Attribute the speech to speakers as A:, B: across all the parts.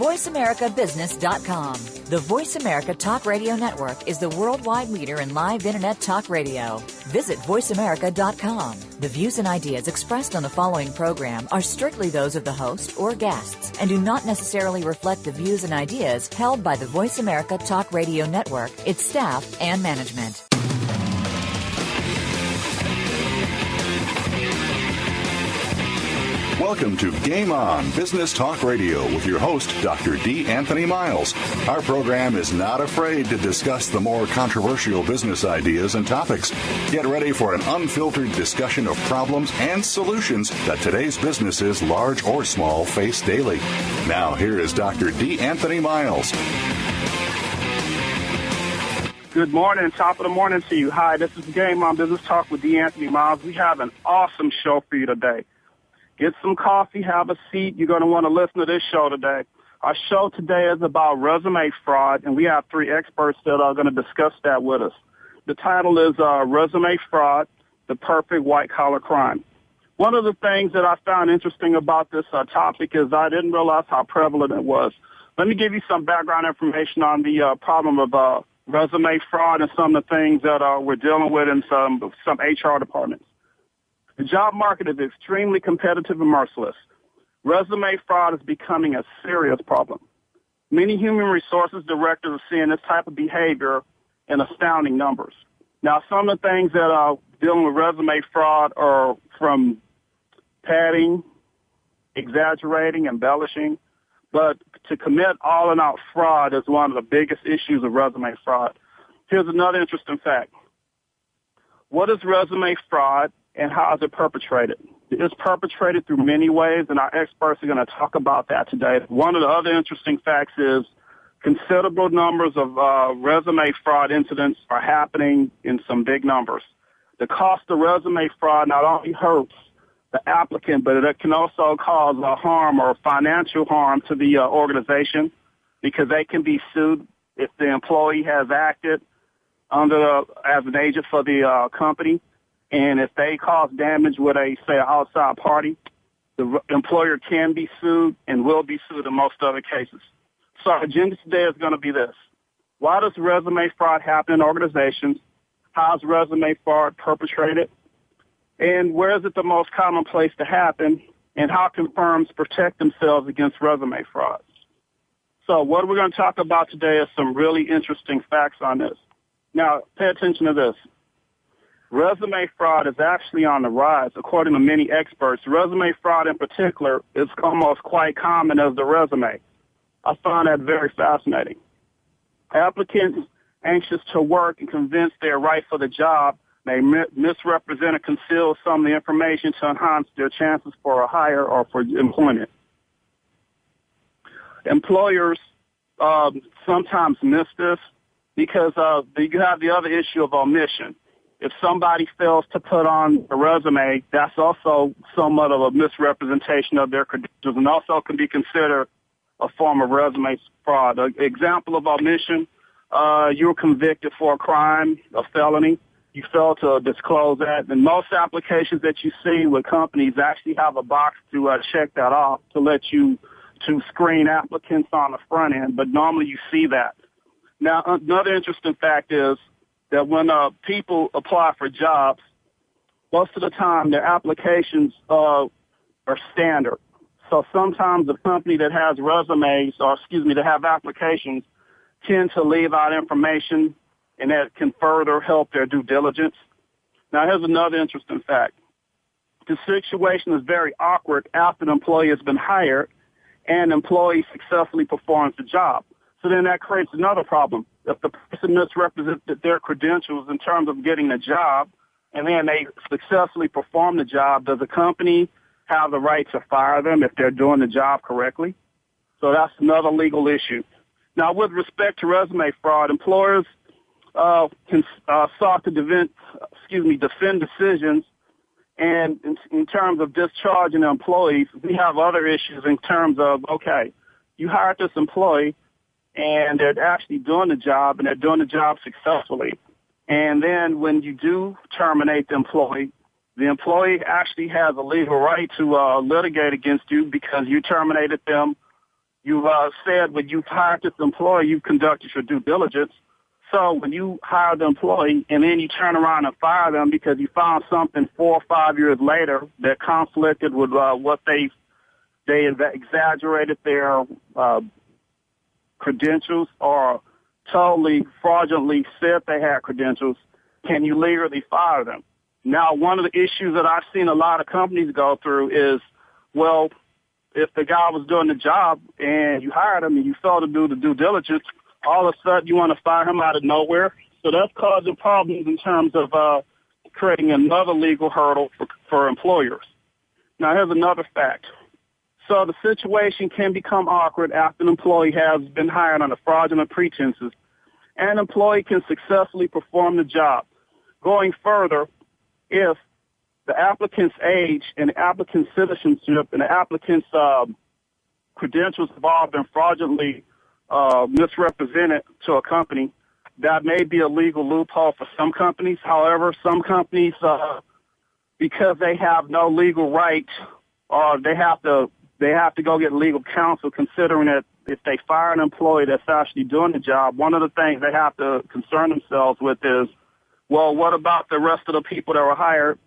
A: voiceamericabusiness.com. The Voice America Talk Radio Network is the worldwide leader in live Internet talk radio. Visit voiceamerica.com. The views and ideas expressed on the following program are strictly those of the host or guests and do not necessarily reflect the views and ideas held by the Voice America Talk Radio Network, its staff, and management.
B: Welcome to Game On Business Talk Radio with your host, Dr. D. Anthony Miles. Our program is not afraid to discuss the more controversial business ideas and topics. Get ready for an unfiltered discussion of problems and solutions that today's businesses, large or small, face daily. Now, here is Dr. D. Anthony Miles.
C: Good morning, top of the morning to you. Hi, this is Game On Business Talk with D. Anthony Miles. We have an awesome show for you today. Get some coffee, have a seat. You're going to want to listen to this show today. Our show today is about resume fraud, and we have three experts that are going to discuss that with us. The title is Resume Fraud, the Perfect White-Collar Crime. One of the things that I found interesting about this topic is I didn't realize how prevalent it was. Let me give you some background information on the problem of resume fraud and some of the things that we're dealing with in some HR departments. The job market is extremely competitive and merciless. Resume fraud is becoming a serious problem. Many human resources directors are seeing this type of behavior in astounding numbers. Now, some of the things that are dealing with resume fraud are from padding, exaggerating, embellishing, but to commit all-and-out fraud is one of the biggest issues of resume fraud. Here's another interesting fact. What is resume fraud? And how is it perpetrated? It's perpetrated through many ways, and our experts are going to talk about that today. One of the other interesting facts is considerable numbers of resume fraud incidents are happening in some big numbers. The cost of resume fraud not only hurts the applicant, but it can also cause harm or financial harm to the organization because they can be sued if the employee has acted as an agent for the company. And if they cause damage with an outside party, the employer can be sued and will be sued in most other cases. So our agenda today is going to be this. Why does resume fraud happen in organizations? How is resume fraud perpetrated? And where is it the most common place to happen? And how can firms protect themselves against resume fraud? So what we're going to talk about today is some really interesting facts on this. Now, pay attention to this. Resume fraud is actually on the rise, according to many experts. Resume fraud in particular is almost quite common as the resume. I find that very fascinating. Applicants anxious to work and convinced they're right for the job may misrepresent or conceal some of the information to enhance their chances for a hire or for employment. Employers sometimes miss this because you have the other issue of omission. If somebody fails to put on a resume, that's also somewhat of a misrepresentation of their credentials and also can be considered a form of resume fraud. An example of omission, you were convicted for a crime, a felony. You failed to disclose that. And most applications that you see with companies actually have a box to check that off to let you to screen applicants on the front end, but normally you see that. Now, another interesting fact is that when people apply for jobs, most of the time their applications are standard. So sometimes the company that has that have applications tend to leave out information, and that can further help their due diligence. Now, here's another interesting fact. The situation is very awkward after the employee has been hired and the employee successfully performs the job. So then that creates another problem. If the person misrepresented their credentials in terms of getting the job and then they successfully perform the job, does the company have the right to fire them if they're doing the job correctly? So that's another legal issue. Now, with respect to resume fraud, employers can sought to defend decisions, and in terms of discharging employees, we have other issues in terms of, okay, you hired this employee, and they're actually doing the job, and they're doing the job successfully. And then when you do terminate the employee actually has a legal right to litigate against you because you terminated them You said when you've hired this employee, you've conducted your due diligence. So when you hire the employee and then you turn around and fire them because you found something 4 or 5 years later that conflicted with what they exaggerated their credentials or totally fraudulently said they had credentials, can you legally fire them? Now, one of the issues that I've seen a lot of companies go through is, well, if the guy was doing the job and you hired him and you failed to do the due diligence, all of a sudden you want to fire him out of nowhere. So that's causing problems in terms of creating another legal hurdle for employers. Now, here's another fact. So the situation can become awkward after an employee has been hired under fraudulent pretenses. An employee can successfully perform the job. Going further, if the applicant's age and the applicant's citizenship and the applicant's credentials have all been fraudulently misrepresented to a company, that may be a legal loophole for some companies. However, some companies, because they have no legal right, or they have to go get legal counsel, considering that if they fire an employee that's actually doing the job, one of the things they have to concern themselves with is, well, what about the rest of the people that were hired?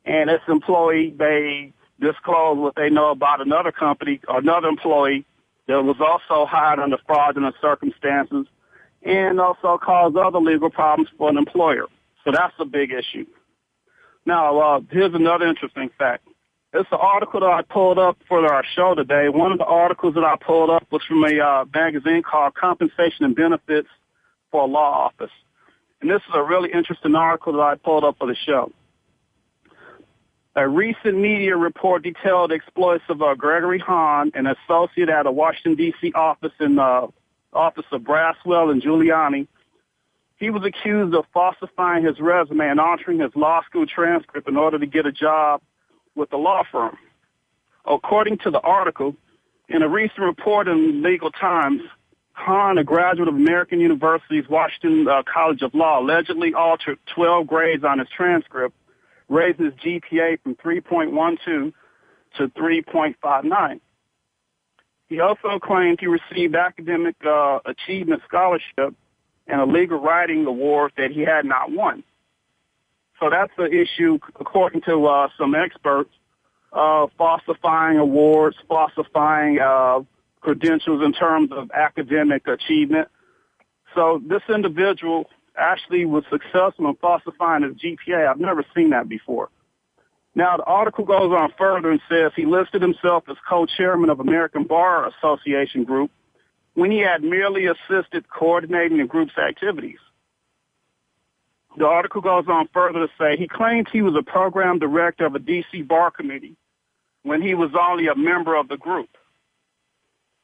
C: And this employee, they disclose what they know about another company or another employee that was also hired under fraudulent circumstances and also cause other legal problems for an employer. So that's a big issue. Now, here's another interesting fact. It's an article that I pulled up for our show today. One of the articles that I pulled up was from a magazine called Compensation and Benefits for a Law Office. And this is a really interesting article that I pulled up for the show. A recent media report detailed the exploits of Gregory Hahn, an associate at a Washington, D.C. office in the office of Braswell and Giuliani. He was accused of falsifying his resume and altering his law school transcript in order to get a job with the law firm. According to the article, in a recent report in Legal Times, Hahn, a graduate of American University's Washington College of Law, allegedly altered 12 grades on his transcript, raised his GPA from 3.12 to 3.59. He also claimed he received academic achievement scholarship and a legal writing award that he had not won. So that's the issue, according to some experts, falsifying awards, falsifying credentials in terms of academic achievement. So this individual actually was successful in falsifying his GPA. I've never seen that before. Now, the article goes on further and says he listed himself as co-chairman of American Bar Association Group when he had merely assisted coordinating the group's activities. The article goes on further to say he claimed he was a program director of a D.C. bar committee when he was only a member of the group.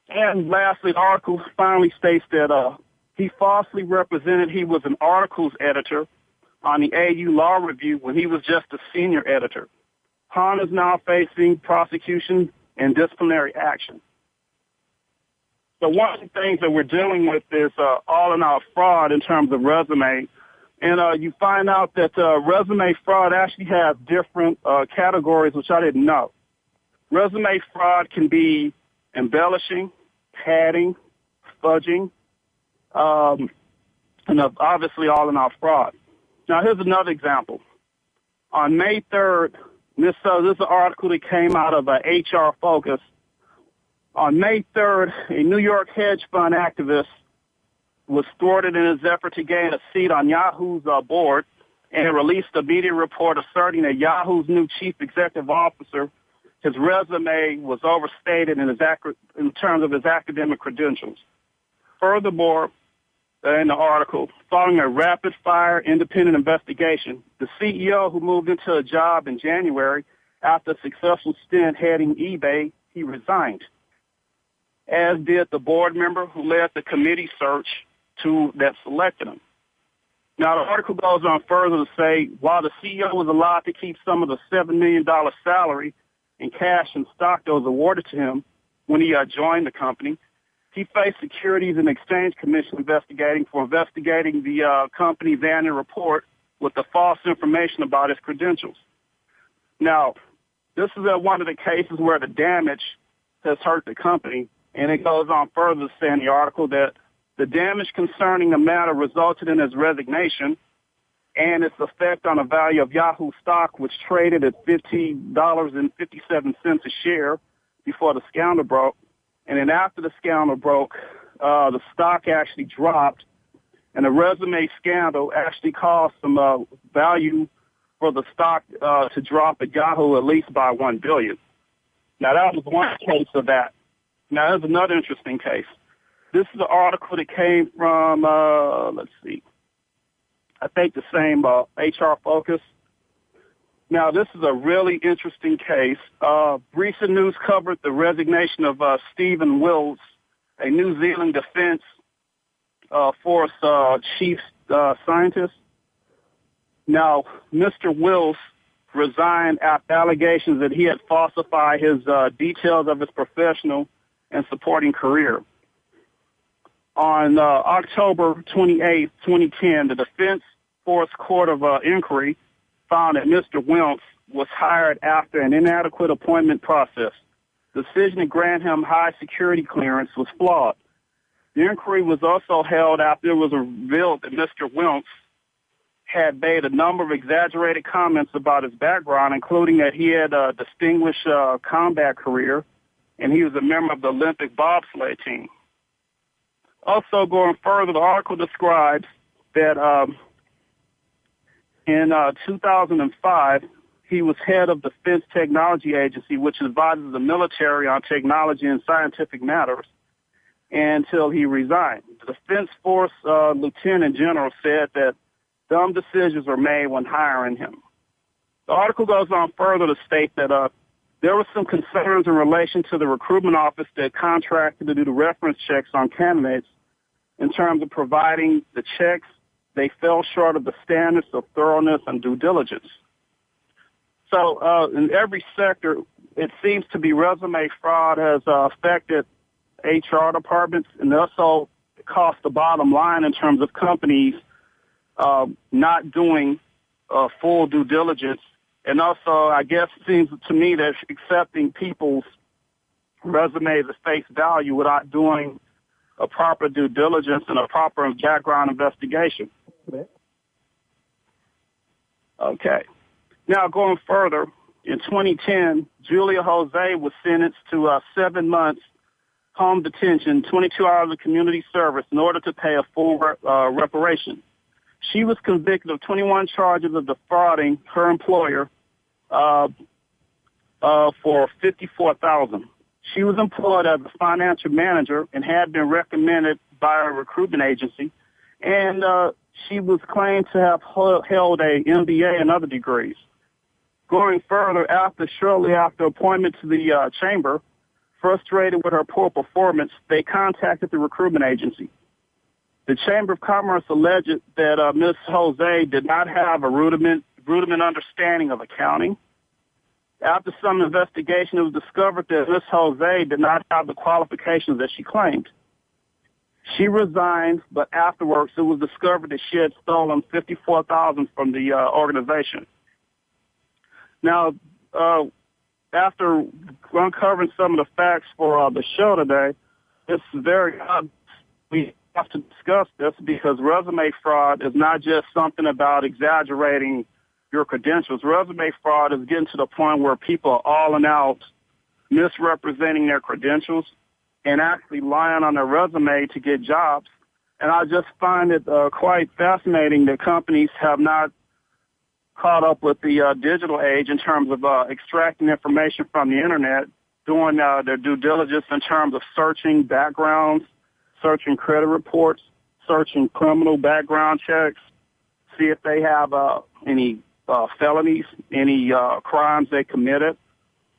C: And lastly, the article finally states that he falsely represented he was an articles editor on the AU Law Review when he was just a senior editor. Hahn is now facing prosecution and disciplinary action. So one of the things that we're dealing with is all-in-all fraud in terms of resume. And you find out that resume fraud actually has different categories, which I didn't know. Resume fraud can be embellishing, padding, fudging, and obviously all-in-all fraud. Now, here's another example. On May 3rd, this is an article that came out of HR Focus. On May 3rd, a New York hedge fund activist was thwarted in his effort to gain a seat on Yahoo's board and released a media report asserting that Yahoo's new chief executive officer, his resume was overstated in terms of his academic credentials. Furthermore, in the article, following a rapid-fire independent investigation, the CEO who moved into a job in January after a successful stint heading eBay, he resigned, as did the board member who led the committee search that selected him. Now, the article goes on further to say, while the CEO was allowed to keep some of the $7 million salary in cash and stock that was awarded to him when he joined the company, he faced Securities and Exchange Commission investigating the company's annual report with the false information about his credentials. Now, this is one of the cases where the damage has hurt the company, And it goes on further to say in the article that the damage concerning the matter resulted in his resignation and its effect on the value of Yahoo stock, which traded at $50.57 a share before the scandal broke. And then after the scandal broke, the stock actually dropped, and the resume scandal actually caused some value for the stock to drop at Yahoo at least by $1 billion. Now, that was one case of that. Now, there's another interesting case. This is an article that came from, let's see, I think the same HR Focus. Now, this is a really interesting case. Recent news covered the resignation of Stephen Wills, a New Zealand Defense Force chief scientist. Now, Mr. Wills resigned after allegations that he had falsified his details of his professional and supporting career. On October 28, 2010, the Defense Force Court of Inquiry found that Mr. Wills was hired after an inadequate appointment process. The decision to grant him high security clearance was flawed. The inquiry was also held after it was revealed that Mr. Wills had made a number of exaggerated comments about his background, including that he had a distinguished combat career and he was a member of the Olympic bobsleigh team. Also, going further, the article describes that in 2005, he was head of the Defense Technology Agency, which advises the military on technology and scientific matters, until he resigned. The Defense Force Lieutenant General said that dumb decisions were made when hiring him. The article goes on further to state that there were some concerns in relation to the recruitment office that contracted to do the reference checks on candidates in terms of providing the checks. They fell short of the standards of thoroughness and due diligence. So in every sector, it seems to be resume fraud has affected HR departments and also cost the bottom line in terms of companies not doing full due diligence. And also, I guess it seems to me that accepting people's resumes at face value without doing a proper due diligence and a proper background investigation. Okay. Now, going further, in 2010, Julia Jose was sentenced to 7 months home detention, 22 hours of community service in order to pay a full reparation. She was convicted of 21 charges of defrauding her employer for $54,000. She was employed as a financial manager and had been recommended by a recruitment agency, and she was claimed to have held a MBA and other degrees. Going further, shortly after appointment to the chamber, frustrated with her poor performance, they contacted the recruitment agency. The Chamber of Commerce alleged that Ms. Jose did not have a rudiment understanding of accounting. After some investigation, it was discovered that Ms. Jose did not have the qualifications that she claimed. She resigned, but afterwards it was discovered that she had stolen $54,000 from the organization. Now, after uncovering some of the facts for the show today, it's very obvious we have to discuss this because resume fraud is not just something about exaggerating your credentials. Resume fraud is getting to the point where people are all and out misrepresenting their credentials and actually lying on their resume to get jobs. And I just find it quite fascinating that companies have not caught up with the digital age in terms of extracting information from the Internet, doing their due diligence in terms of searching backgrounds, searching credit reports, searching criminal background checks, see if they have any felonies, any crimes they committed.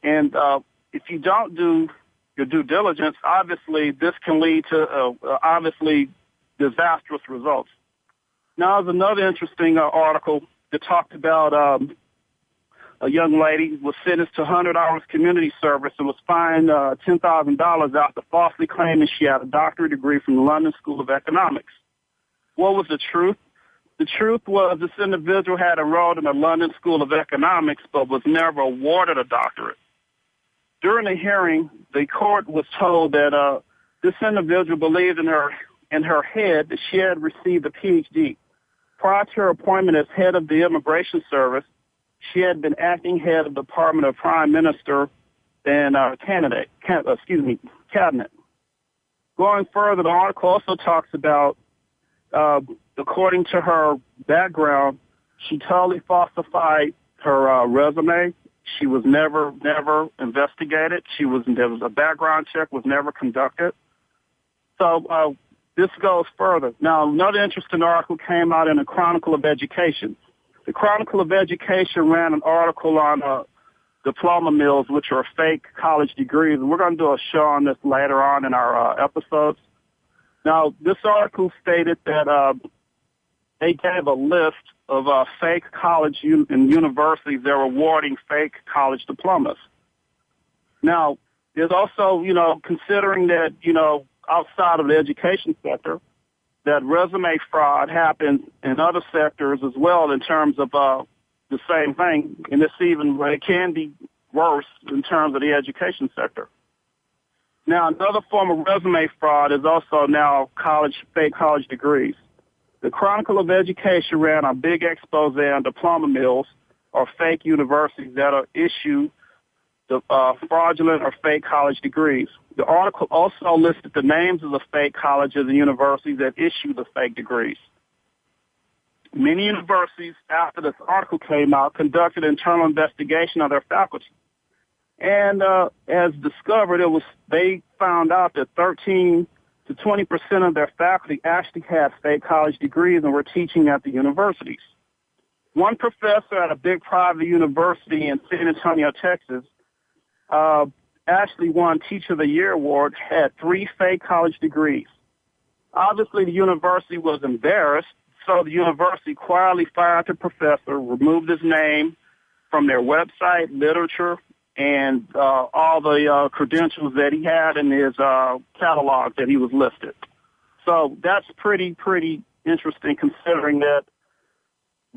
C: And if you don't do your due diligence, obviously this can lead to obviously disastrous results. Now, there's another interesting article that talked about a young lady was sentenced to 100 hours community service and was fined $10,000 after falsely claiming she had a doctorate degree from the London School of Economics. What was the truth? The truth was this individual had enrolled in the London School of Economics but was never awarded a doctorate. during the hearing, the court was told that this individual believed in her head that she had received a PhD. Prior to her appointment as head of the Immigration Service, she had been acting head of the Department of Prime Minister and Cabinet. Going further, the article also talks about, according to her background, she totally falsified her resume. She was never investigated. There was a background check was never conducted. So this goes further. Now, another interesting article came out in the Chronicle of Education. The Chronicle of Education ran an article on diploma mills, which are fake college degrees, and we're going to do a show on this later on in our episodes. Now, this article stated that they gave a list of fake college and universities that were awarding fake college diplomas. Now, there's also, considering that, outside of the education sector, that resume fraud happens in other sectors as well in terms of the same thing, and it can be worse in terms of the education sector. Now, another form of resume fraud is also now fake college degrees. The Chronicle of Education ran a big expose on diploma mills or fake universities that are issued the fraudulent or fake college degrees. The article also listed the names of the fake colleges and universities that issue the fake degrees. Many universities, after this article came out, conducted internal investigation of their faculty. And as discovered, they found out that 13 to 20% of their faculty actually had fake college degrees and were teaching at the universities. One professor at a big private university in San Antonio, Texas, actually won Teacher of the Year award, had 3 fake college degrees. Obviously, the university was embarrassed, so the university quietly fired the professor, removed his name from their website, literature, and all the credentials that he had in his catalog that he was listed. So that's pretty interesting, considering that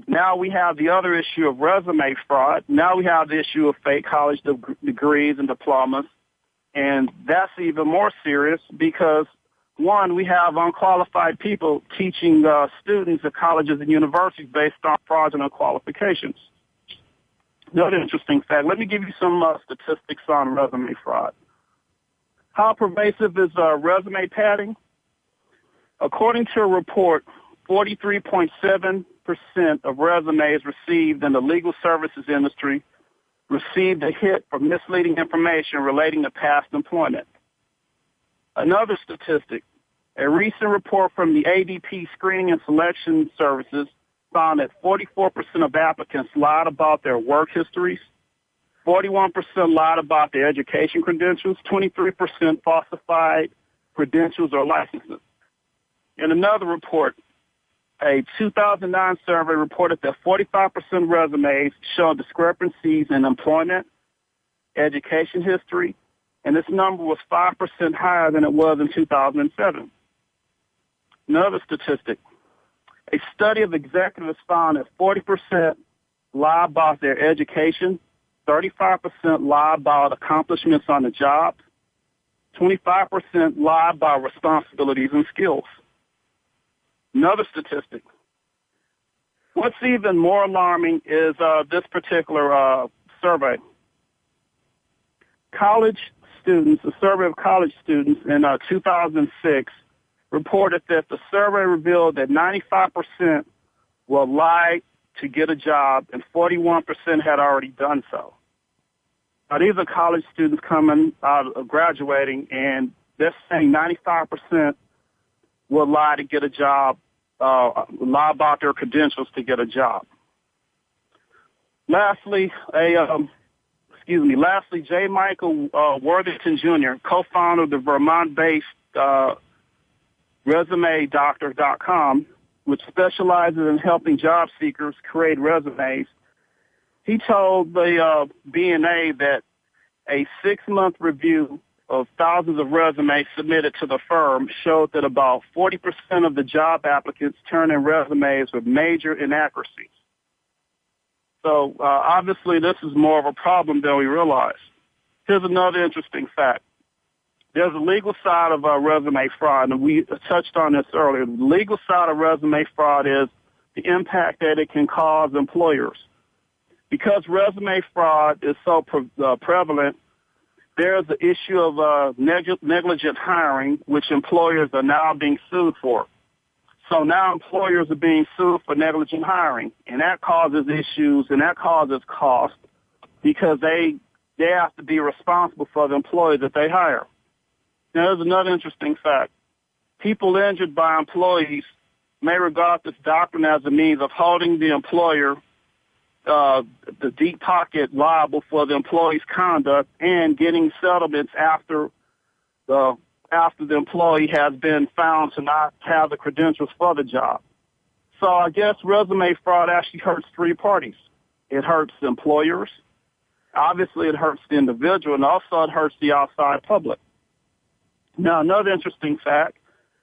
C: now we have the other issue of resume fraud. Now we have the issue of fake college degrees and diplomas. And that's even more serious because, one, we have unqualified people teaching students at colleges and universities based on fraudulent qualifications. Another interesting fact, let me give you some statistics on resume fraud. How pervasive is resume padding? According to a report, 43.7% of resumes received in the legal services industry received a hit for misleading information relating to past employment. Another statistic, a recent report from the ADP Screening and Selection Services found that 44% of applicants lied about their work histories, 41% lied about their education credentials, 23% falsified credentials or licenses. In another report, a 2009 survey reported that 45% of resumes showed discrepancies in employment, education history, and this number was 5% higher than it was in 2007. Another statistic, a study of executives found that 40% lie about their education, 35% lie about accomplishments on the job, 25% lie about responsibilities and skills. Another statistic. What's even more alarming is this particular survey. College students, a survey of college students in 2006 reported that the survey revealed that 95% will lie to get a job and 41% had already done so. Now, these are college students coming out of graduating, and they're saying 95% will lie to get a job, lie about their credentials to get a job. Lastly, J. Michael Worthington Jr., co-founder of the Vermont-based ResumeDoctor.com, which specializes in helping job seekers create resumes, he told the BNA that a 6-month review of thousands of resumes submitted to the firm showed that about 40% of the job applicants turned in resumes with major inaccuracies. So obviously this is more of a problem than we realize. Here's another interesting fact. There's a legal side of resume fraud, and we touched on this earlier. The legal side of resume fraud is the impact that it can cause employers. Because resume fraud is so prevalent, there's the issue of negligent hiring, which employers are now being sued for. So now employers are being sued for negligent hiring, and that causes issues and that causes cost because they have to be responsible for the employees that they hire. Now, there's another interesting fact. People injured by employees may regard this doctrine as a means of holding the employer, the deep pocket, liable for the employee's conduct and getting settlements after the employee has been found to not have the credentials for the job. So I guess resume fraud actually hurts three parties. It hurts the employers. Obviously, it hurts the individual, and also it hurts the outside public. Now, another interesting fact,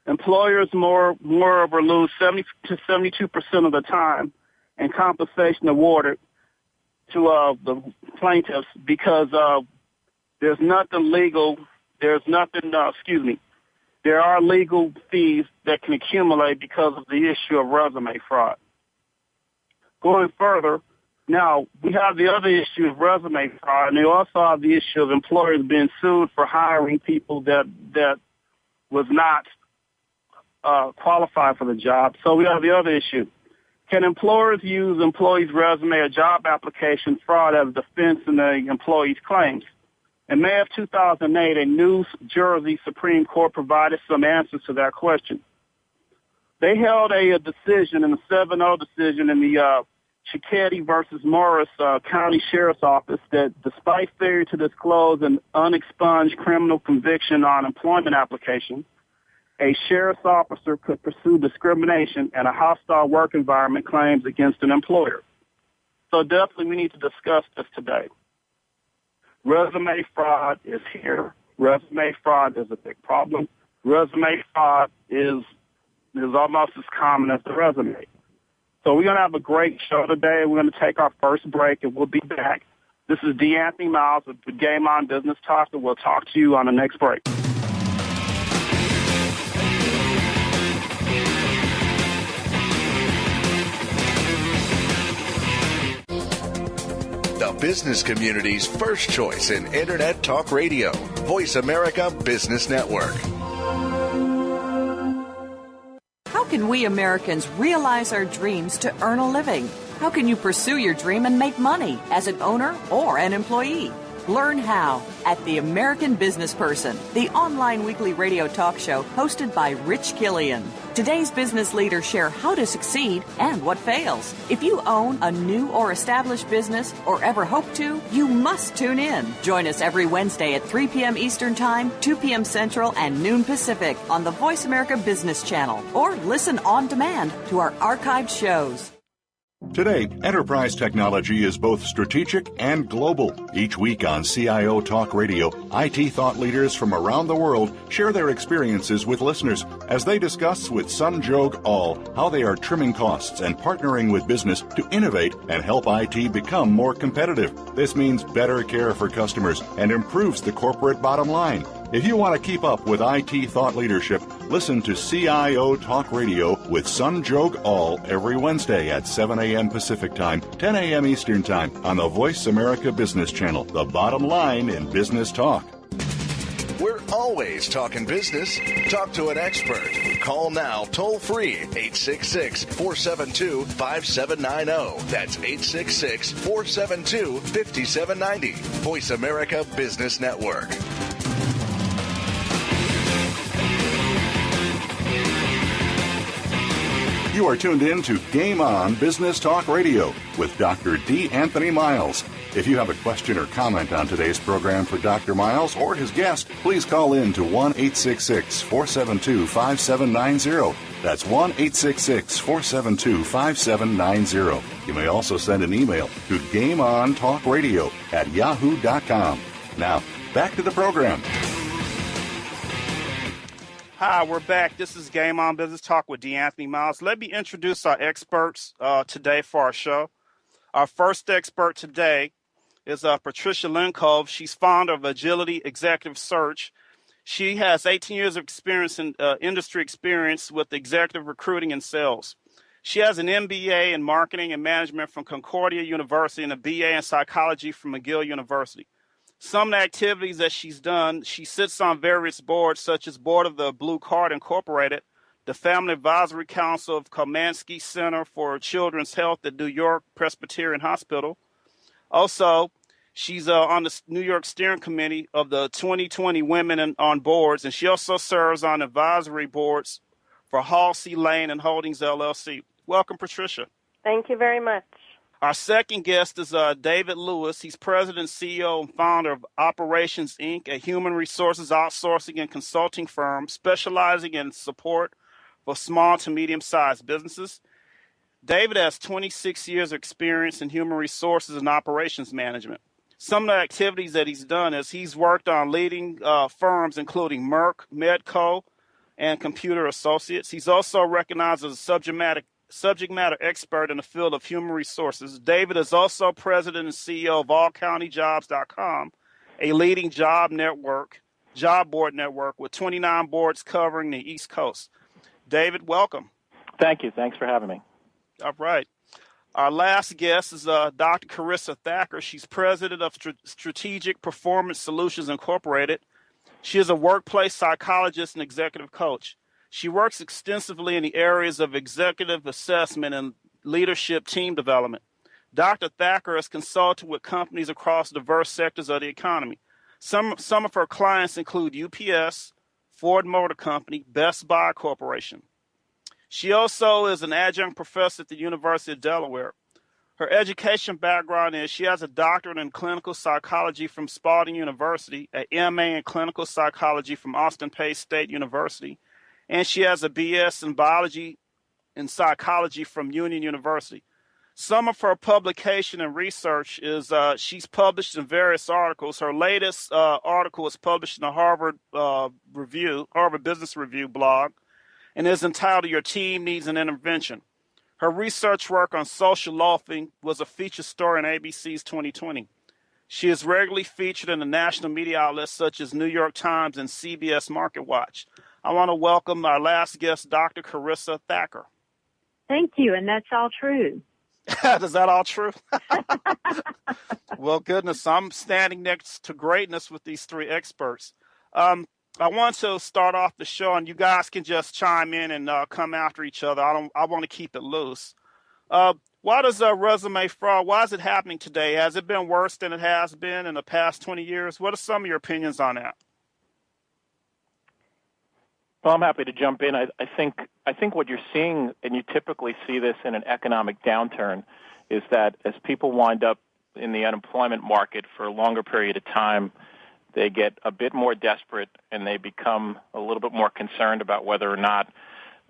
C: employers moreover lose 70 to 72% of the time and compensation awarded to the plaintiffs because there's nothing legal. There are legal fees that can accumulate because of the issue of resume fraud. Going further, now we have the other issue of resume fraud, and we also have the issue of employers being sued for hiring people that was not qualified for the job. So we have the other issue. Can employers use employees' resume or job application fraud as a defense in the employee's claims? In May of 2008, a New Jersey Supreme Court provided some answers to that question. They held a decision, in the 7-0 decision in the Chickadee versus Morris County Sheriff's Office, that despite failure to disclose an unexpunged criminal conviction on employment application, a sheriff's officer could pursue discrimination and a hostile work environment claims against an employer. So definitely we need to discuss this today. Resume fraud is here. Resume fraud is a big problem. Resume fraud is almost as common as the resume. So we're going to have a great show today. We're going to take our first break, and we'll be back. This is D. Anthony Miles with the Game On Business Talk, and we'll talk to you on the next break.
D: The business community's first choice in Internet Talk Radio. Voice America Business Network.
E: How can we Americans realize our dreams to earn a living? How can you pursue your dream and make money as an owner or an employee? Learn how at The American Business Person, the online weekly radio talk show hosted by Rich Killian. Today's business leaders share how to succeed and what fails. If you own a new or established business or ever hope to, you must tune in. Join us every Wednesday at 3 p.m. Eastern Time, 2 p.m. Central, and noon Pacific on the Voice America Business Channel, or listen on demand to our archived shows.
B: Today, enterprise technology is both strategic and global. Each week on CIO Talk Radio, IT thought leaders from around the world share their experiences with listeners as they discuss with Sanjog Aul how they are trimming costs and partnering with business to innovate and help IT become more competitive. This means better care for customers and improves the corporate bottom line. If you want to keep up with IT thought leadership, listen to CIO Talk Radio with Sanjog Aul every Wednesday at 7 a.m. Pacific Time, 10 a.m. Eastern Time on the Voice America Business Channel, the bottom line in business talk.
D: We're always talking business. Talk to an expert. Call now toll free 866-472-5790. That's 866-472-5790. Voice America Business Network.
B: You are tuned in to Game On Business Talk Radio with Dr. D. Anthony Miles. If you have a question or comment on today's program for Dr. Miles or his guest, please call in to 1-866-472-5790. That's 1-866-472-5790. You may also send an email to gameontalkradio@yahoo.com. Now, back to the program.
C: Hi, we're back. This is Game On Business Talk with D. Anthony Miles. Let me introduce our experts today for our show. Our first expert today is Patricia Lenkov. She's founder of Agility Executive Search. She has 18 years of experience in industry experience with executive recruiting and sales. She has an MBA in marketing and management from Concordia University and a BA in psychology from McGill University. Some of the activities that she's done, she sits on various boards, such as board of the Blue Card Incorporated, the Family Advisory Council of Komansky Center for Children's Health at New York Presbyterian Hospital. Also, she's on the New York Steering Committee of the 2020 Women on Boards, and she also serves on advisory boards for Halsey Lane and Holdings, LLC. Welcome, Patricia.
F: Thank you very much.
C: Our second guest is David Lewis. He's president, CEO, and founder of Operations, Inc., a human resources outsourcing and consulting firm specializing in support for small to medium-sized businesses. David has 26 years of experience in human resources and operations management. Some of the activities that he's done is he's worked on leading firms including Merck, Medco, and Computer Associates. He's also recognized as a subject matter expert in the field of human resources. David is also president and CEO of allcountyjobs.com, a leading job board network with 29 boards covering the East Coast. David, welcome.
G: Thank you. Thanks for having me.
C: All right. Our last guest is Dr. Karissa Thacker. She's president of Strategic Performance Solutions Incorporated. She is a workplace psychologist and executive coach. She works extensively in the areas of executive assessment and leadership team development. Dr. Thacker has consulted with companies across diverse sectors of the economy. Some of her clients include UPS, Ford Motor Company, Best Buy Corporation. She also is an adjunct professor at the University of Delaware. Her education background is she has a doctorate in clinical psychology from Spalding University, an MA in clinical psychology from Austin Peay State University, and she has a BS in biology and psychology from Union University. Some of her publication and research is she's published in various articles. Her latest article was published in the Harvard Business Review blog, and is entitled Your Team Needs an Intervention. Her research work on social loafing was a featured story in ABC's 2020. She is regularly featured in the national media outlets such as New York Times and CBS Market Watch. I want to welcome our last guest, Dr. Karissa Thacker.
F: Thank you, and that's all true.
C: Is that all true? Well, goodness, I'm standing next to greatness with these three experts. I want to start off the show, and you guys can just chime in and come after each other. I want to keep it loose. Why does resume fraud, why is it happening today? Has it been worse than it has been in the past 20 years? What are some of your opinions on that?
G: Well, I'm happy to jump in. I think what you're seeing, and you typically see this in an economic downturn, is that as people wind up in the unemployment market for a longer period of time, they get a bit more desperate and they become a little bit more concerned about whether or not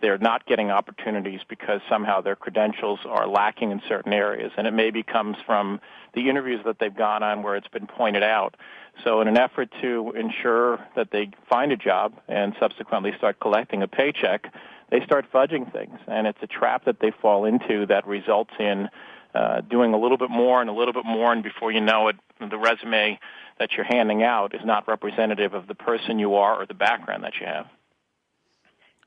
G: they're not getting opportunities because somehow their credentials are lacking in certain areas. And it maybe comes from the interviews that they've gone on where it's been pointed out. So in an effort to ensure that they find a job and subsequently start collecting a paycheck, they start fudging things. And it's a trap that they fall into that results in doing a little bit more and a little bit more, and before you know it, the resume that you're handing out is not representative of the person you are or the background that you have.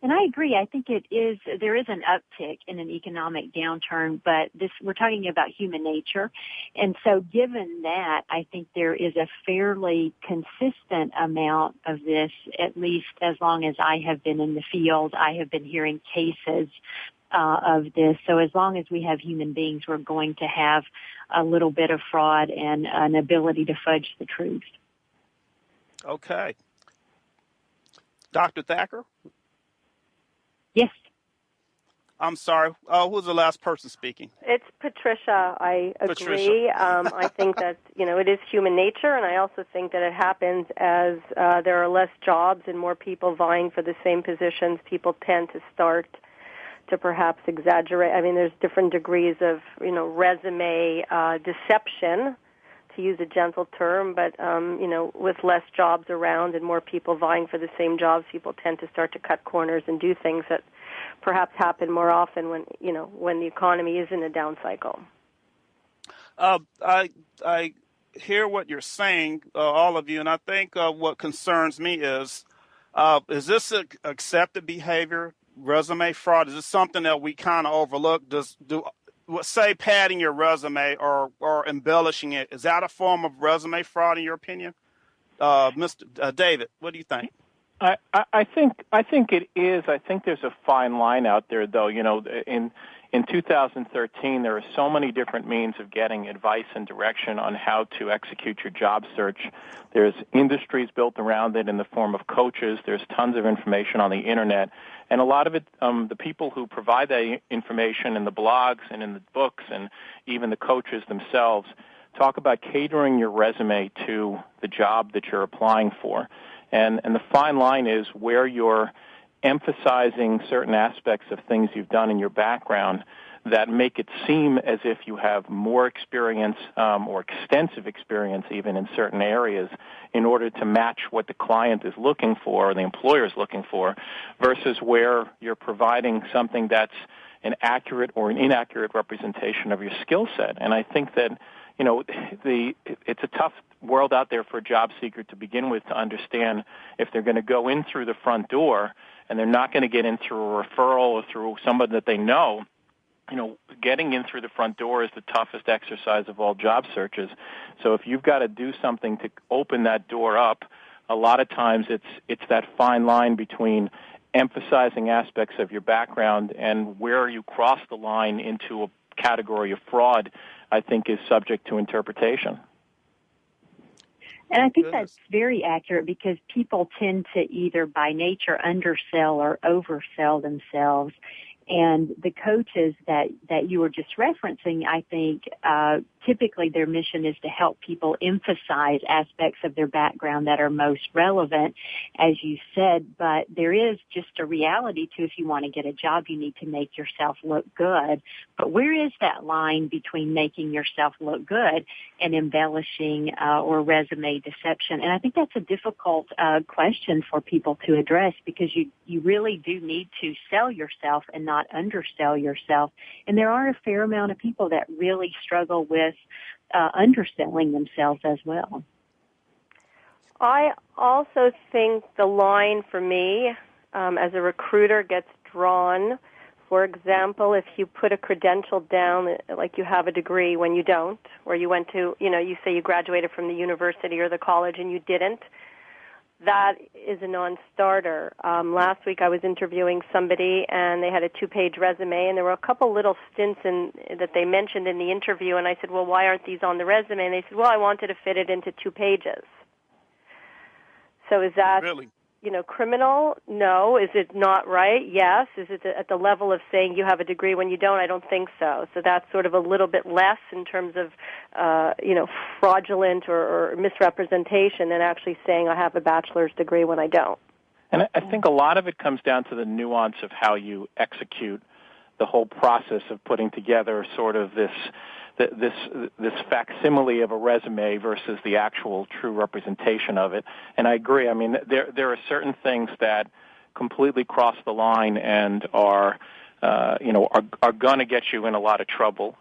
F: And I agree. I think there is an uptick in an economic downturn, but we're talking about human nature. And so given that, I think there is a fairly consistent amount of this, at least as long as I have been in the field. I have been hearing cases of this. So as long as we have human beings, we're going to have a little bit of fraud and an ability to fudge the truth.
C: Okay. Dr. Thacker?
F: Yes.
C: I'm sorry. Who was the last person speaking?
H: It's Patricia. I agree.
C: Patricia.
H: I think that, it is human nature, and I also think that it happens as there are less jobs and more people vying for the same positions. People tend to start to perhaps exaggerate. I mean, there's different degrees of, resume deception, to use a gentle term, but, with less jobs around and more people vying for the same jobs, people tend to start to cut corners and do things that perhaps happen more often when the economy is in a down cycle.
C: I hear what you're saying, all of you, and I think what concerns me is this accepted behavior, resume fraud? Is this something that we kind of overlook? Say padding your resume or embellishing it, is that a form of resume fraud in your opinion? Mr. David, what do you think?
G: I think it is. I think there's a fine line out there, though. In 2013, there are so many different means of getting advice and direction on how to execute your job search. There's industries built around it in the form of coaches. There's tons of information on the internet, and a lot of it, the people who provide that information in the blogs and in the books, and even the coaches themselves, talk about catering your resume to the job that you're applying for. And the fine line is where you're emphasizing certain aspects of things you've done in your background that make it seem as if you have more experience or extensive experience even in certain areas in order to match what the client is looking for or the employer is looking for, versus where you're providing something that's an accurate or an inaccurate representation of your skill set. And I think that it's a tough world out there for a job seeker to begin with to understand if they're going to go in through the front door and they're not going to get in through a referral or through somebody that they know. Getting in through the front door is the toughest exercise of all job searches. So if you've got to do something to open that door up, a lot of times it's that fine line between emphasizing aspects of your background and where you cross the line into a category of fraud, I think, is subject to interpretation.
F: And I think that's very accurate because people tend to either by nature undersell or oversell themselves. And the coaches that you were just referencing, I think, typically their mission is to help people emphasize aspects of their background that are most relevant, as you said. But there is just a reality to, if you want to get a job, you need to make yourself look good. But where is that line between making yourself look good and embellishing or resume deception? And I think that's a difficult question for people to address, because you really do need to sell yourself and not undersell yourself. And there are a fair amount of people that really struggle with underselling themselves as well.
H: I also think the line for me as a recruiter gets drawn. For example, if you put a credential down, like you have a degree when you don't, or you went to, you say you graduated from the university or the college and you didn't, that is a non-starter. Last week I was interviewing somebody, and they had a 2-page resume, and there were a couple little stints that they mentioned in the interview, and I said, well, why aren't these on the resume? And they said, well, I wanted to fit it into 2 pages. So is that
C: really
H: criminal? No. Is it not right? Yes. Is it at the level of saying you have a degree when you don't? I don't think so. So that's sort of a little bit less in terms of, fraudulent or misrepresentation than actually saying I have a bachelor's degree when I don't.
G: And I think a lot of it comes down to the nuance of how you execute the whole process of putting together sort of this facsimile of a resume versus the actual true representation of it. And I agree. I mean, there are certain things that completely cross the line and are going to get you in a lot of trouble.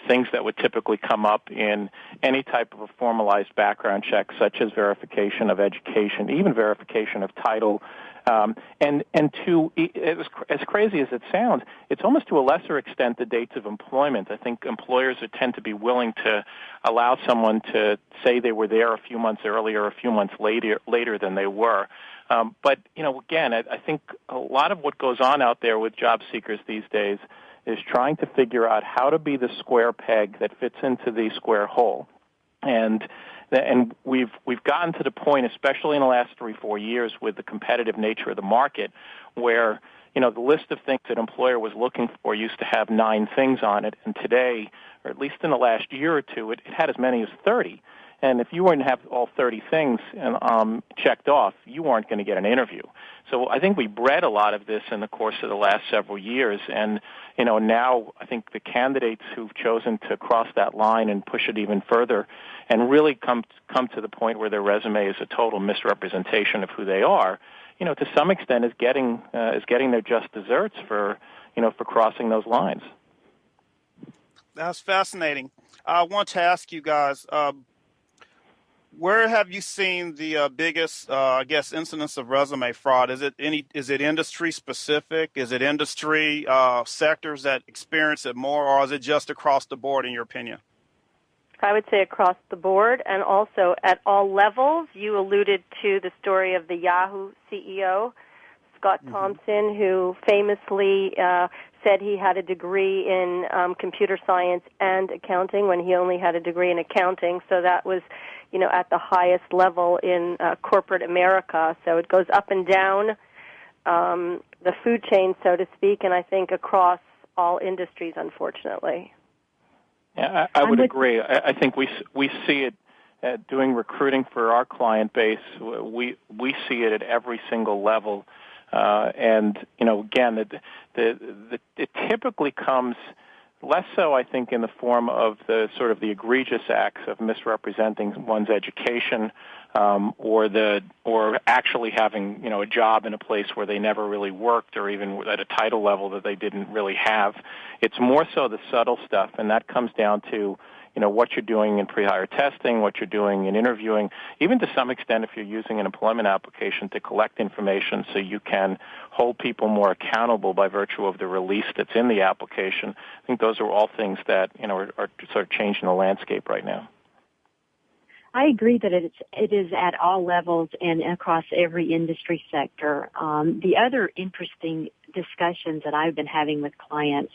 G: Things that would typically come up in any type of a formalized background check, such as verification of education, even verification of title. And as crazy as it sounds, it's almost to a lesser extent the dates of employment. I think employers tend to be willing to allow someone to say they were there a few months earlier or a few months later than they were. But, again, I think a lot of what goes on out there with job seekers these days is trying to figure out how to be the square peg that fits into the square hole. And we've gotten to the point, especially in the last 3-4 years, with the competitive nature of the market, where the list of things that employer was looking for used to have 9 things on it, and today, or at least in the last year or two, it had as many as 30. And if you weren't to have all 30 things checked off, you weren't going to get an interview. So I think we bred a lot of this in the course of the last several years. And, now I think the candidates who've chosen to cross that line and push it even further and really come to the point where their resume is a total misrepresentation of who they are, to some extent is getting their just desserts for crossing those lines.
C: That's fascinating. I want to ask you guys, Where have you seen the biggest, incidence of resume fraud? Is it industry specific? Is it industry sectors that experience it more, or is it just across the board, in your opinion?
H: I would say across the board, and also at all levels. You alluded to the story of the Yahoo CEO, Scott Thompson, who famously said he had a degree in computer science and accounting when he only had a degree in accounting. So that was, at the highest level in corporate America. So it goes up and down the food chain, so to speak, and I think across all industries, unfortunately.
G: Yeah, I would agree. I think we see it doing recruiting for our client base. We see it at every single level. And, again, it typically comes less so, I think, in the form of the sort of the egregious acts of misrepresenting one's education or actually having, a job in a place where they never really worked or even at a title level that they didn't really have. It's more so the subtle stuff, and that comes down to what you're doing in pre-hire testing, what you're doing in interviewing, even to some extent if you're using an employment application to collect information so you can hold people more accountable by virtue of the release that's in the application. I think those are all things that, are sort of changing the landscape right now.
F: I agree that it is at all levels and across every industry sector. The other interesting discussions that I've been having with clients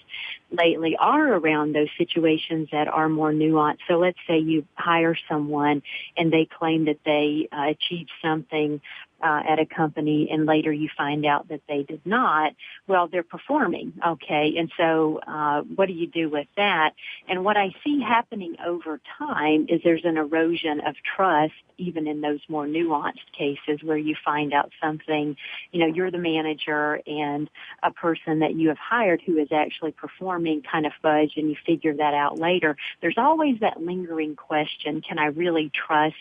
F: lately are around those situations that are more nuanced. So let's say you hire someone and they claim that they achieved something at a company and later you find out that they did not. Well, they're performing, okay? And so what do you do with that? And what I see happening over time is there's an erosion of trust even in those more nuanced cases where you find out something, you're the manager and a person that you have hired who is actually performing kind of fudge and you figure that out later. There's always that lingering question, can I really trust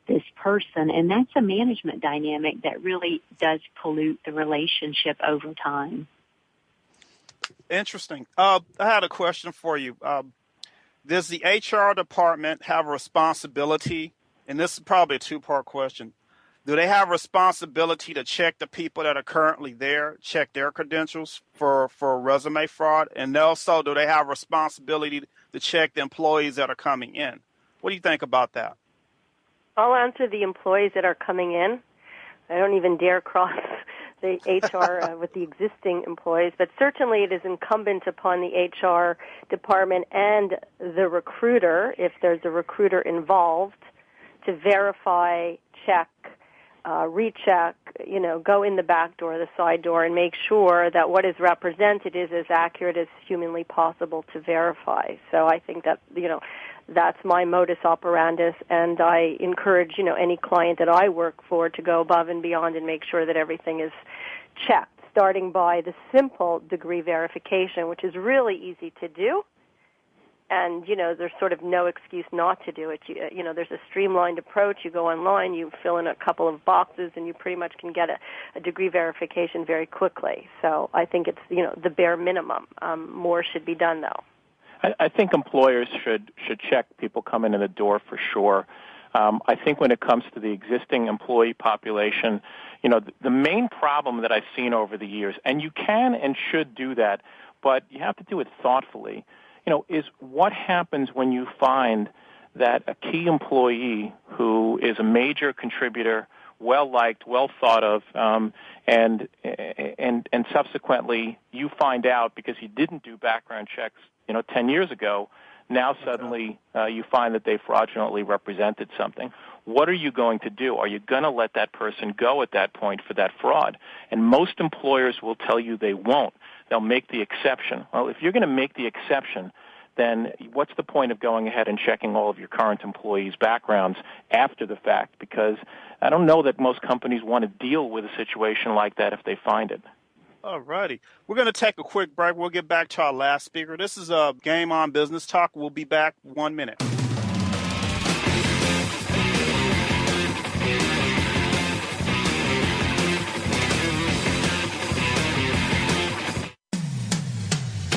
F: this person? And that's a management dynamic that really does pollute the relationship over time.
C: Interesting. I had a question for you. Does the HR department have a responsibility, and this is probably a two-part question, do they have responsibility to check the people that are currently there, check their credentials for resume fraud? And also, do they have responsibility to check the employees that are coming in? What do you think about that?
H: I'll answer the employees that are coming in. I don't even dare cross the HR with the existing employees, but certainly it is incumbent upon the HR department and the recruiter, if there's a recruiter involved, to verify, check, recheck, go in the back door, the side door, and make sure that what is represented is as accurate as humanly possible to verify. So I think that, that's my modus operandus, and I encourage, any client that I work for to go above and beyond and make sure that everything is checked, starting by the simple degree verification, which is really easy to do. And, there's sort of no excuse not to do it. There's a streamlined approach. You go online, you fill in a couple of boxes, and you pretty much can get a degree verification very quickly. So I think it's, the bare minimum. More should be done, though.
G: I think employers should check people coming in the door for sure. I think when it comes to the existing employee population, the main problem that I've seen over the years, and you can and should do that, but you have to do it thoughtfully, is what happens when you find that a key employee who is a major contributor, well-liked, well thought of, and subsequently you find out because he didn't do background checks 10 years ago, now suddenly you find that they fraudulently represented something. What are you going to do? Are you going to let that person go at that point for that fraud? And most employers will tell you they won't. They'll make the exception. Well, if you're going to make the exception, then what's the point of going ahead and checking all of your current employees' backgrounds after the fact? Because I don't know that most companies want to deal with a situation like that if they find it.
C: All righty. We're going to take a quick break. We'll get back to our last speaker. This is a Game On Business Talk. We'll be back 1 minute.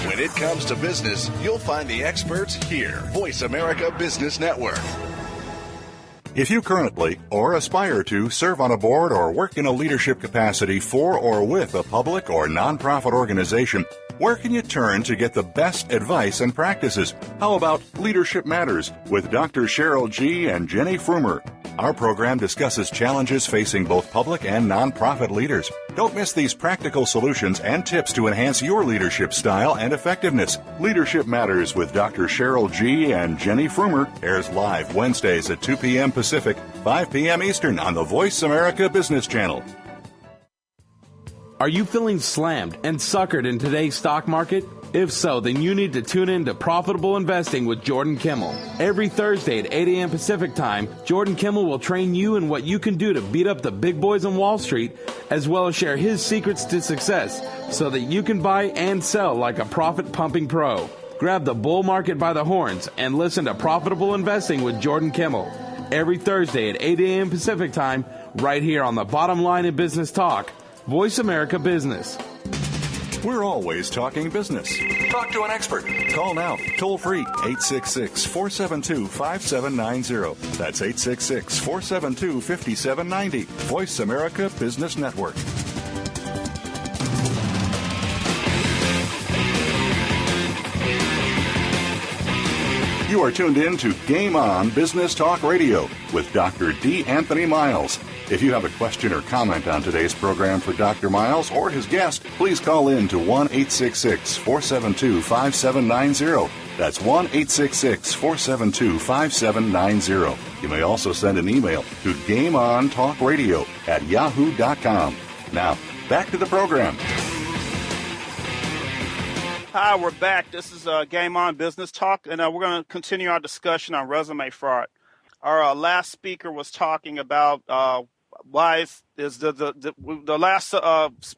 D: When it comes to business, you'll find the experts here. Voice America Business Network.
B: If you currently or aspire to serve on a board or work in a leadership capacity for or with a public or nonprofit organization, where can you turn to get the best advice and practices? How about Leadership Matters with Dr. Cheryl G. and Jenny Frumer? Our program discusses challenges facing both public and nonprofit leaders. Don't miss these practical solutions and tips to enhance your leadership style and effectiveness. Leadership Matters with Dr. Cheryl G. and Jenny Frumer airs live Wednesdays at 2 p.m. Pacific, 5 p.m. Eastern on the Voice America Business Channel.
I: Are you feeling slammed and suckered in today's stock market? If so, then you need to tune in to Profitable Investing with Jordan Kimmel. Every Thursday at 8 a.m. Pacific Time, Jordan Kimmel will train you in what you can do to beat up the big boys on Wall Street, as well as share his secrets to success so that you can buy and sell like a profit-pumping pro. Grab the bull market by the horns and listen to Profitable Investing with Jordan Kimmel. Every Thursday at 8 a.m. Pacific Time, right here on the Bottom Line in Business Talk, Voice America Business.
B: We're always talking business. Talk to an expert. Call now, toll free, 866-472-5790. That's 866-472-5790. Voice America Business Network. You are tuned in to Game On Business Talk Radio with Dr. D. Anthony Miles. If you have a question or comment on today's program for Dr. Miles or his guest, please call in to 1-866-472-5790. That's 1-866-472-5790. You may also send an email to gameontalkradio@yahoo.com. Now, back to the program.
C: Hi, we're back. This is Game On Business Talk, and we're going to continue our discussion on resume fraud. Our last speaker was talking about why is the last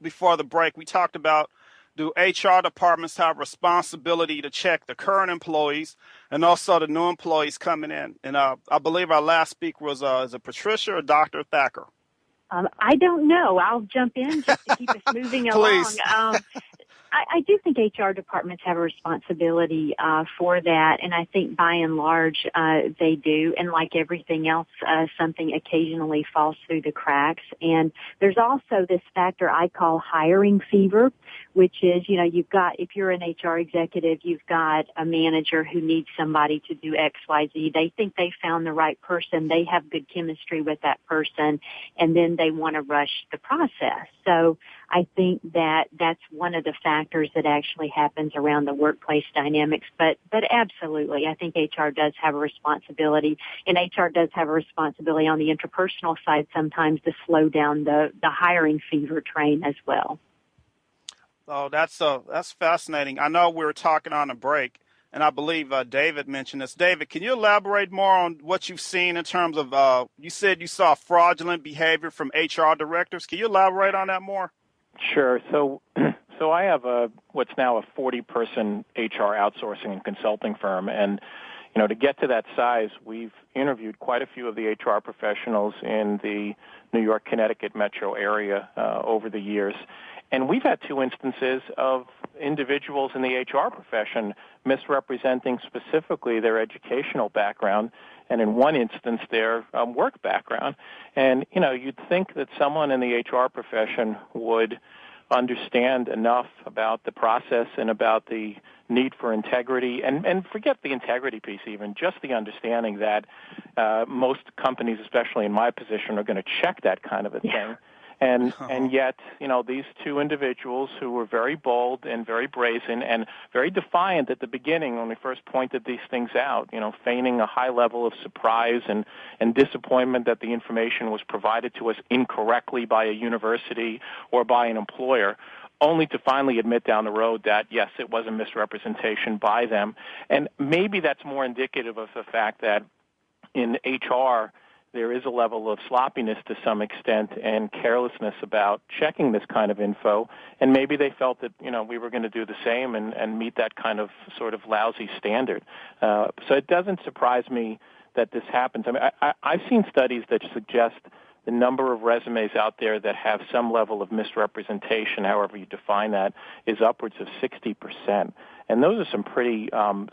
C: before the break. We talked about, do HR departments have responsibility to check the current employees and also the new employees coming in? And I believe our last speaker was is it Patricia or Dr. Thacker?
F: I don't know. I'll jump in just to keep us moving
C: Please.
F: along. I do think HR departments have a responsibility for that, and I think by and large they do. And like everything else, something occasionally falls through the cracks. And there's also this factor I call hiring fever, which is, you've got, if you're an HR executive, you've got a manager who needs somebody to do X, Y, Z. They think they found the right person. They have good chemistry with that person, and then they want to rush the process. So I think that that's one of the factors that actually happens around the workplace dynamics. But absolutely, I think HR does have a responsibility, and HR does have a responsibility on the interpersonal side sometimes to slow down the hiring fever train as well.
C: Oh, that's fascinating. I know we were talking on a break, and I believe David mentioned this. David, can you elaborate more on what you've seen in terms of, you said you saw fraudulent behavior from HR directors. Can you elaborate on that more?
G: Sure. So I have what's now a 40-person HR outsourcing and consulting firm, and to get to that size, we've interviewed quite a few of the HR professionals in the New York, Connecticut metro area over the years. And we've had two instances of individuals in the HR profession misrepresenting specifically their educational background, and in one instance their work background. And, you'd think that someone in the HR profession would understand enough about the process and about the need for integrity, and forget the integrity piece even, just the understanding that most companies, especially in my position, are going to check that kind of a thing. And yet, these two individuals who were very bold and very brazen and very defiant at the beginning when we first pointed these things out, feigning a high level of surprise and disappointment that the information was provided to us incorrectly by a university or by an employer, only to finally admit down the road that, yes, it was a misrepresentation by them. And maybe that's more indicative of the fact that in HR, there is a level of sloppiness to some extent and carelessness about checking this kind of info, and maybe they felt that, we were going to do the same and meet that kind of sort of lousy standard. So it doesn't surprise me that this happens. I mean, I've seen studies that suggest the number of resumes out there that have some level of misrepresentation, however you define that, is upwards of 60%. And those are some pretty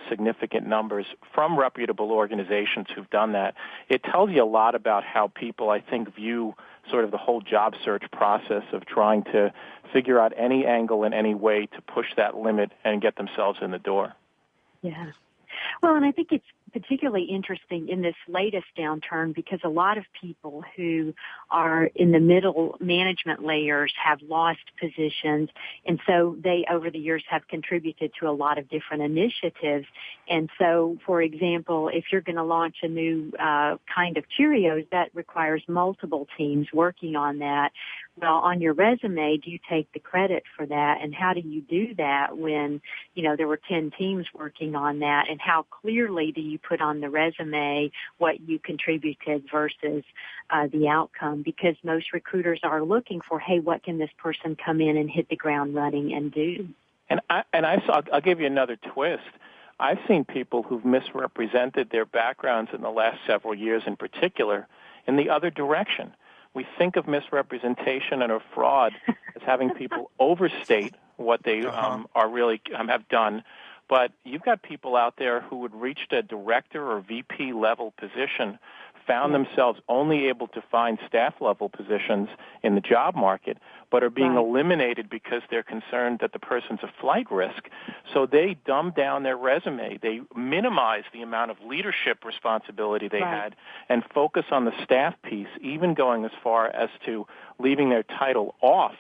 G: significant numbers from reputable organizations who've done that. It tells you a lot about how people, I think, view sort of the whole job search process of trying to figure out any angle and any way to push that limit and get themselves in the door.
F: Yeah. Well, and I think it's particularly interesting in this latest downturn because a lot of people who are in the middle management layers have lost positions, and so they, over the years, have contributed to a lot of different initiatives. And so, for example, if you're going to launch a new kind of Cheerios, that requires multiple teams working on that. Well, on your resume, do you take the credit for that? And how do you do that when, there were 10 teams working on that? And how clearly do you put on the resume what you contributed versus the outcome? Because most recruiters are looking for, hey, what can this person come in and hit the ground running and do?
G: I'll give you another twist. I've seen people who've misrepresented their backgrounds in the last several years in particular in the other direction. We think of misrepresentation and or fraud as having people overstate what they are really have done. But you've got people out there who had reached a director or VP level position, found themselves only able to find staff level positions in the job market, but are being eliminated because they're concerned that the person's a flight risk. So they dumb down their resume. They minimize the amount of leadership responsibility they had and focus on the staff piece, even going as far as to leaving their title off,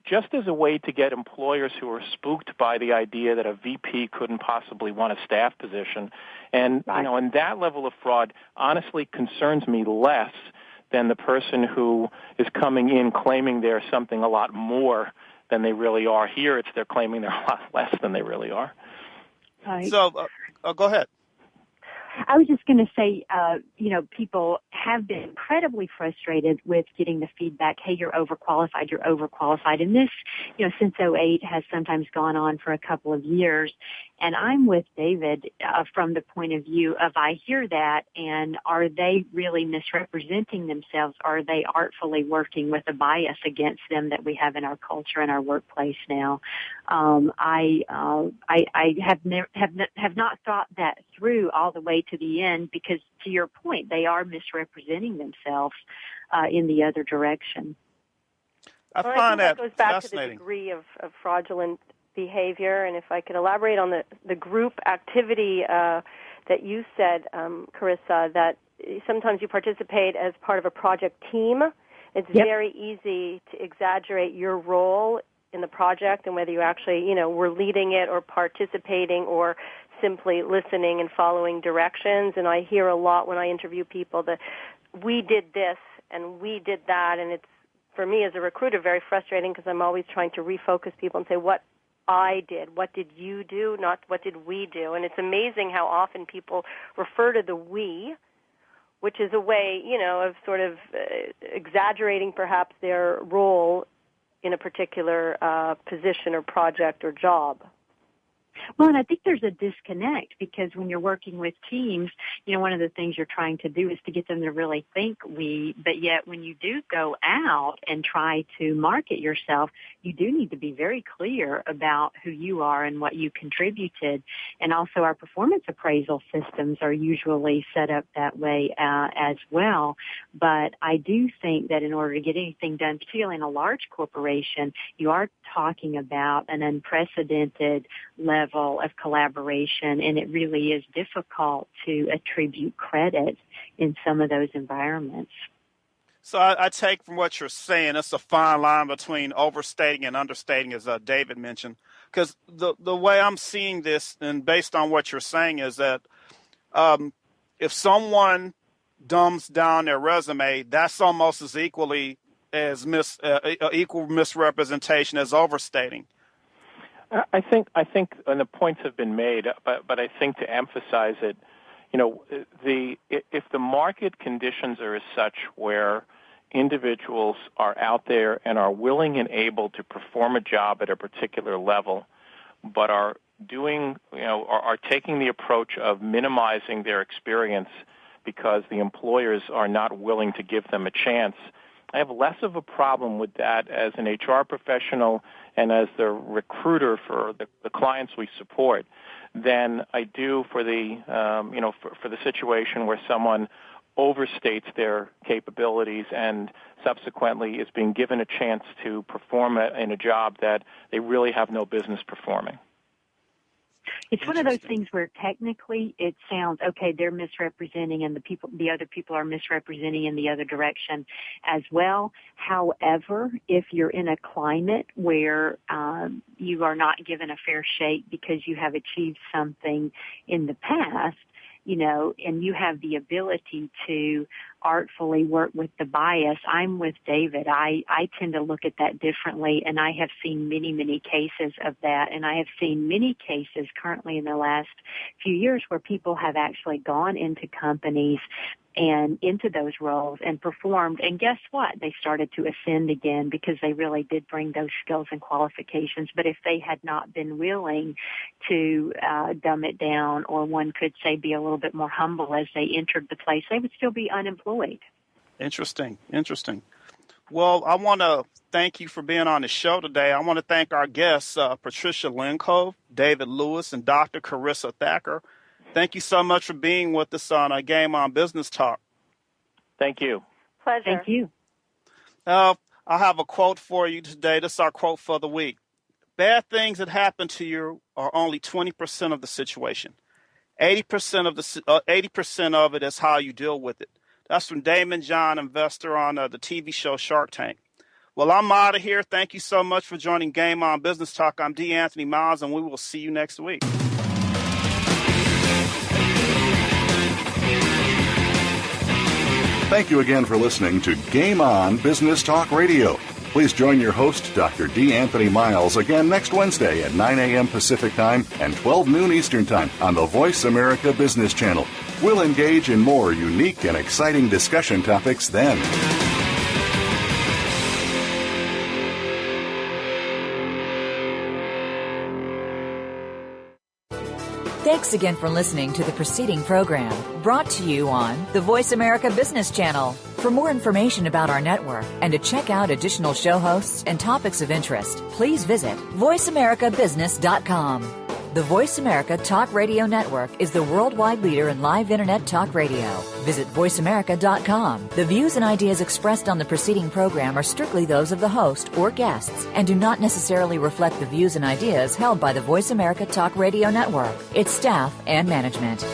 G: just as a way to get employers who are spooked by the idea that a VP couldn't possibly want a staff position. And, and that level of fraud honestly concerns me less than the person who is coming in claiming they're something a lot more than they really are. Here, they're claiming they're a lot less than they really are.
J: So, go ahead.
F: I was just going to say, people have been incredibly frustrated with getting the feedback, hey, you're overqualified. And this, since 2008 has sometimes gone on for a couple of years. And I'm with David from the point of view of I hear that, and are they really misrepresenting themselves? Are they artfully working with a bias against them that we have in our culture and our workplace now? I have not thought that through all the way to the end because, to your point, they are misrepresenting themselves in the other direction.
J: I find that
H: goes back
J: fascinating.
H: To the degree of fraudulent behavior, and if I could elaborate on the group activity that you said, Karissa, that sometimes you participate as part of a project team. It's very easy to exaggerate your role in the project and whether you actually, were leading it or participating or simply listening and following directions. And I hear a lot when I interview people that we did this and we did that, and it's, for me as a recruiter, very frustrating because I'm always trying to refocus people and say, what I did, what did you do, not what did we do. And it's amazing how often people refer to the we, which is a way, of sort of exaggerating perhaps their role in a particular position or project or job.
F: Well, and I think there's a disconnect because when you're working with teams, one of the things you're trying to do is to get them to really think we, but yet when you do go out and try to market yourself, you do need to be very clear about who you are and what you contributed. And also our performance appraisal systems are usually set up that way as well. But I do think that in order to get anything done, particularly in a large corporation, you are talking about an unprecedented level of collaboration, and it really is difficult to attribute credit in some of those environments.
J: So I take from what you're saying, it's a fine line between overstating and understating, as David mentioned, because the way I'm seeing this, and based on what you're saying, is that if someone dumbs down their resume, that's almost as equally as equal misrepresentation as overstating.
G: I think, and the points have been made, but I think to emphasize it, if the market conditions are as such where individuals are out there and are willing and able to perform a job at a particular level, but are doing, are taking the approach of minimizing their experience because the employers are not willing to give them a chance, I have less of a problem with that as an HR professional and as the recruiter for the clients we support than I do for the for the situation where someone overstates their capabilities and subsequently is being given a chance to perform in a job that they really have no business performing.
F: It's one of those things where technically it sounds okay, they're misrepresenting and the other people are misrepresenting in the other direction as well. However, if you're in a climate where you are not given a fair shake because you have achieved something in the past, and you have the ability to artfully work with the bias, I'm with David. I tend to look at that differently, and I have seen many, many cases of that, and I have seen many cases currently in the last few years where people have actually gone into companies and into those roles and performed, and guess what? They started to ascend again because they really did bring those skills and qualifications. But if they had not been willing to dumb it down, or one could say be a little bit more humble as they entered the place, they would still be unemployed.
J: Interesting. Well, I want to thank you for being on the show today. I want to thank our guests, Patricia Lenkov, David Lewis, and Dr. Karissa Thacker. Thank you so much for being with us on a Game On Business Talk.
G: Thank you.
H: Pleasure.
F: Thank you.
J: I have a quote for you today. This is our quote for the week. Bad things that happen to you are only 20% of the situation. 80% of it is how you deal with it. That's from Damon John, investor on the TV show Shark Tank. Well, I'm out of here. Thank you so much for joining Game On Business Talk. I'm D. Anthony Miles, and we will see you next week.
B: Thank you again for listening to Game On Business Talk Radio. Please join your host, Dr. D. Anthony Miles, again next Wednesday at 9 a.m. Pacific Time and 12 noon Eastern Time on the Voice America Business Channel. We'll engage in more unique and exciting discussion topics then.
A: Thanks again for listening to the preceding program, brought to you on the Voice America Business Channel. For more information about our network and to check out additional show hosts and topics of interest, please visit voiceamericabusiness.com. The Voice America Talk Radio Network is the worldwide leader in live Internet talk radio. Visit voiceamerica.com. The views and ideas expressed on the preceding program are strictly those of the host or guests and do not necessarily reflect the views and ideas held by the Voice America Talk Radio Network, its staff, and management.